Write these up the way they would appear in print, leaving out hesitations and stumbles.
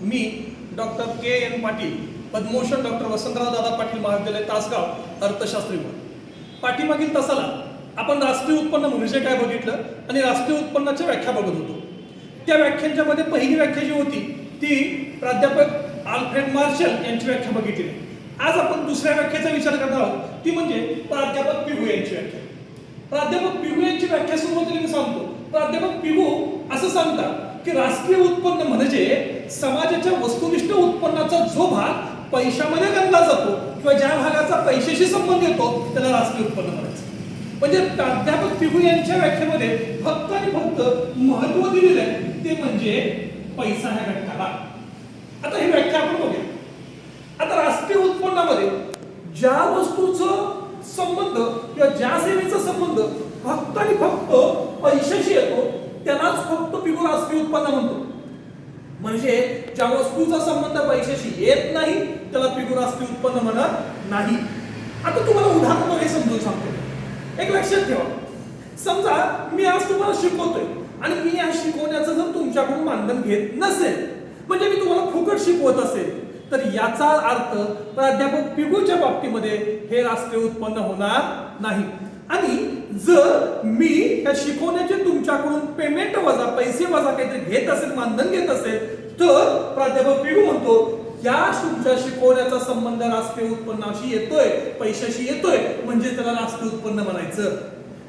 मी doctor K N. Patil, Padmabhushan doctor Vasantrao Dada Patil महाविद्यालय तासगाव, अर्थशास्त्री म्हणून पाठीमागील तासाला आपण राष्ट्रीय उत्पन्न म्हणजे काय बघितलं आणि राष्ट्रीय उत्पन्नाच्या व्याख्या बघत होतो. त्या व्याख्यांच्या मध्ये पहिली व्याख्या जी होती ती प्राध्यापक अल्फ्रेड मार्शल यांची व्याख्या बघितली. आज आपण दुसऱ्या व्याख्येचा विचार करणार आहोत, ती म्हणजे प्राध्यापक पिगू यांची व्याख्या. प्राध्यापक पिगू यांची व्याख्या सुरुवातीला मी सांगतो. प्राध्यापक पिगू असं सांगतात की राष्ट्रीय उत्पन्न म्हणजे समाजाच्या वस्तुनिष्ठ उत्पन्नाचा जो भाग पैशामध्ये गणला जातो किंवा ज्या भागाचा पैशाशी संबंध येतो त्याला राष्ट्रीय उत्पन्न म्हणायचं. म्हणजे प्राध्यापक पिगू यांच्या व्याख्येमध्ये फक्त आणि फक्त महत्व दिलेलं आहे ते म्हणजे पैसा ह्या घटकाला. आता ही व्याख्या आपण बघूया. आता राष्ट्रीय उत्पन्नामध्ये ज्या वस्तूचं संबंध किंवा ज्या सेवेचा संबंध फक्त आणि फक्त पैशाशी येतो त्यालाच फक्त पिगू राष्ट्रीय उत्पन्न म्हणतो. म्हणजे ज्या वस्तूचा संबंध पैशाशी येत नाही त्याला पिगू राष्ट्रीय उत्पन्न म्हणत नाही. आता तुम्हाला उदाहरण हे समजून सांगतो. एक लक्षात ठेवा, समजा मी आज तुम्हाला शिकवतोय आणि मी या शिकवण्याचं जर तुमच्याकडून मानधन घेत नसेल, म्हणजे मी तुम्हाला फुकट शिकवत असेल, तर याचा अर्थ प्राध्यापक पिगूच्या बाबतीमध्ये हे राष्ट्रीय उत्पन्न होणार नाही. आणि जर मी या शिकवण्याचे तुमच्याकडून पेमेंट वजा पैसे वजा काहीतरी घेत असेल, मानधन घेत असेल, तर प्राध्यापक पिगू म्हणतो या तुमच्या शिकवण्याचा संबंध राष्ट्रीय उत्पन्नाशी येतोय, पैशाशी येतोय, म्हणजे त्याला राष्ट्रीय उत्पन्न म्हणायचं.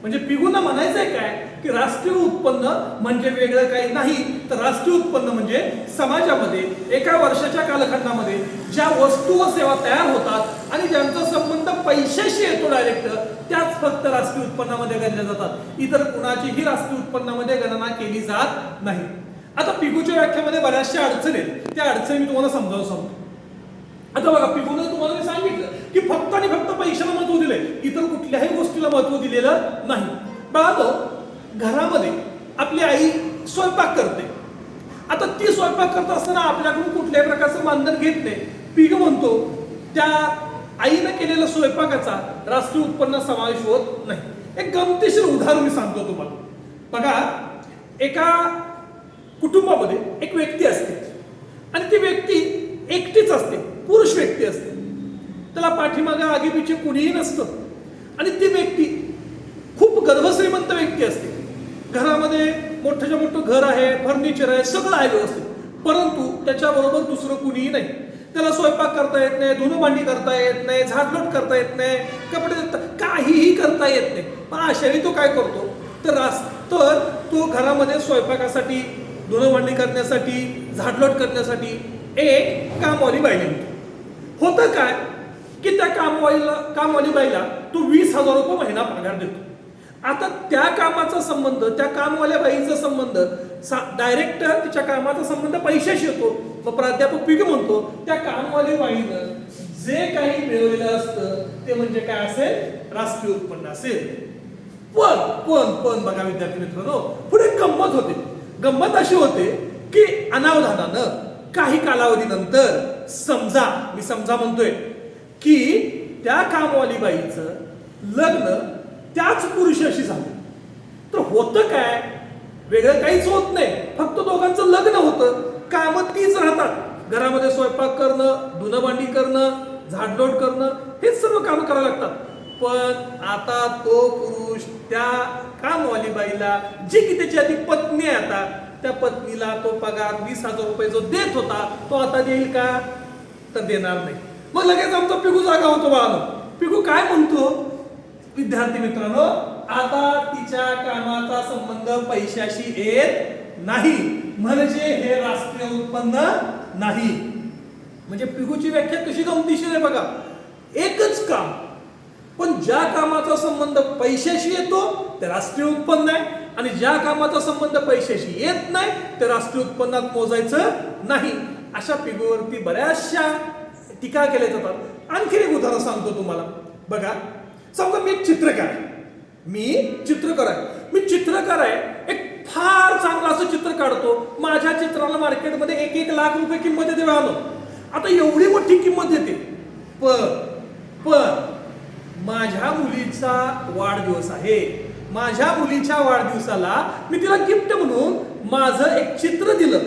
म्हणजे पिगूंना म्हणायचंय काय की राष्ट्रीय उत्पन्न म्हणजे वेगळं काही नाही, तर राष्ट्रीय उत्पन्न म्हणजे समाजामध्ये एका वर्षाच्या कालखंडामध्ये ज्या वस्तू व सेवा तयार होतात आणि ज्यांचा संबंध पैशाशी येतो डायरेक्ट, त्याच फक्त राष्ट्रीय उत्पन्नामध्ये गणल्या जातात. इतर कुणाचीही राष्ट्रीय उत्पन्नामध्ये गणना केली जात नाही. आता पिगूच्या व्याख्यामध्ये बऱ्याचशा अडचणी आहेत, त्या अडचणी मी तुम्हाला समजावून सांगतो. आता बघा, पिगूने तुम्हाला मी सांगितलं की फक्त आणि फक्त पैशाला महत्व दिले, इतर कुठल्याही गोष्टीला महत्व दिलेलं नाही. बाळांनो, घरामध्ये आपली आई स्वयंपाक करते. आता ती स्वयंपाक करत असताना आपल्याकडून कुठल्याही प्रकारचं मानधन घेत नाही. पिगू म्हणतो त्या आईने केलेल्या स्वयंपाकाचा राष्ट्रीय उत्पन्न समावेश होत नाही. एक गमतीशीर उदाहरण मी सांगतो तुम्हाला. बघा, एका कुटुंबामध्ये एक व्यक्ती असते आणि ती व्यक्ती एकटीच असते, पुरुष व्यक्ती असते. त्याला पाठीमागे आगीपिछे कुणीही नसतं आणि ती व्यक्ती खूप गर्भश्रीमंत व्यक्ती असते. घरामध्ये मोठ्याच्या मोठं घर आहे, फर्निचर आहे, सगळं आहे व्यवस्थित, परंतु त्याच्याबरोबर दुसरं कुणीही नाही. त्याला स्वयंपाक करता येत नाही, धुणं भांडी करता येत नाही, झाडलोट करता येत नाही, कपडे काहीही करता येत नाही. पण अशावेळी तो काय करतो तर तो घरामध्ये स्वयंपाकासाठी, धुणं भांडी करण्यासाठी, झाडलोट करण्यासाठी एक कामवाली बाई नेमतो. होतं काय की त्या कामवाली बाईला तो 20,000 रुपये महिना पगार देतो. आता त्या कामाचा संबंध, त्या कामवाल्या बाईचा संबंध डायरेक्ट तिच्या कामाचा संबंध पैशाशी येतो. मग प्राध्यापक पिगू म्हणतो त्या कामवाली बाईनं जे काही मिळवलेलं असतं ते म्हणजे काय असेल, राष्ट्रीय उत्पन्न असेल. पण बघा विद्यार्थी मित्रांनो, पुढे गंमत होते. गंमत अशी होते की अनावधानानं काही कालावधीनंतर समजा म्हणतोय की त्या कामवाली बाईचं लग्न त्याच पुरुषाशी झालं. तर होतं काय, वेगळं काहीच होत नाही, फक्त दोघांचं लग्न होतं. कामं तीच राहतात. घरामध्ये स्वयंपाक करणं, धुणं भांडी करणं, झाडलोट करणं, हेच सर्व कामं करायला लागतात. पण आता तो पुरुष त्या कामवाली बाईला, जी की त्याची आधी पत्नी आहे, आता त्या पत्नीला तो पगार 20,000 रुपये जो देत होता तो आता देईल का, तर देणार नाही. मग लगेच आमचा पिगू जागा होतो. बाळांनो, पिगू काय म्हणतो विद्यार्थी मित्रांनो, आता तिच्या कामाचा संबंध पैशाशी येत नाही, म्हणजे हे राष्ट्रीय उत्पन्न नाही. म्हणजे पिगूची व्याख्या कशी गमतीशीर आहे बघा. एकच काम, पण ज्या कामाचा संबंध पैशाशी येतो ते राष्ट्रीय उत्पन्न आहे, आणि ज्या कामाचा संबंध पैशाशी येत नाही ते राष्ट्रीय उत्पन्नात मोजायचं नाही. अशा पिगूवरती बऱ्याचशा टीका केल्या जातात. आणखी एक उदाहरण सांगतो तुम्हाला. बघा, समजा मी एक चित्रकार आहे. मी चित्रकार आहे. एक फार चांगलं असं चित्र काढतो. माझ्या चित्राला मार्केटमध्ये 1-1 लाख रुपये किंमत येते. आता एवढी मोठी किंमत येते, पण माझ्या मुलीचा वाढदिवस आहे. माझ्या मुलीच्या वाढदिवसाला मी तिला गिफ्ट म्हणून माझं एक चित्र दिलं.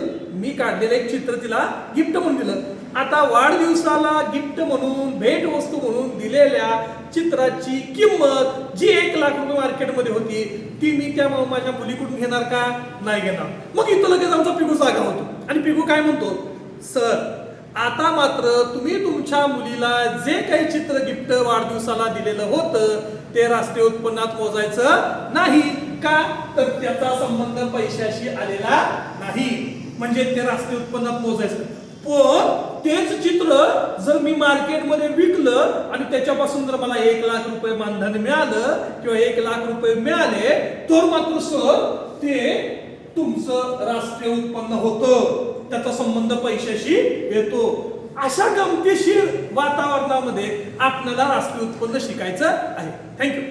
मी काढलेलं एक चित्र तिला गिफ्ट म्हणून दिलं. आता वाढदिवसाला गिफ्ट म्हणून भेट वस्तू म्हणून दिलेल्या चित्राची किंमत जी 1 लाख रुपये मार्केटमध्ये होती ती मी त्या माझ्या मुलीकडून घेणार का? नाही घेणार. मग इथं लगेच आमचा पिगू जागा होतो आणि पिगू काय म्हणतो, सर आता मात्र तुम्ही तुमच्या मुलीला जे काही चित्र गिफ्ट वाढदिवसाला दिलेलं होतं ते राष्ट्रीय उत्पन्नात मोजायचं नाही का? तर त्याचा संबंध पैशाशी आलेला नाही, म्हणजे ते राष्ट्रीय उत्पन्नात मोजायचं. पण तेच चित्र जर मी मार्केटमध्ये विकलं आणि त्याच्यापासून जर मला 1 लाख रुपये मानधन मिळालं किंवा 1 लाख रुपये मिळाले तर मात्र सर ते तुमचं राष्ट्रीय उत्पन्न होतं, त्याचा संबंध पैशाशी येतो. अशा गमतीशीर वातावरणामध्ये आपल्याला राष्ट्रीय उत्पन्न शिकायचं आहे. थँक्यू.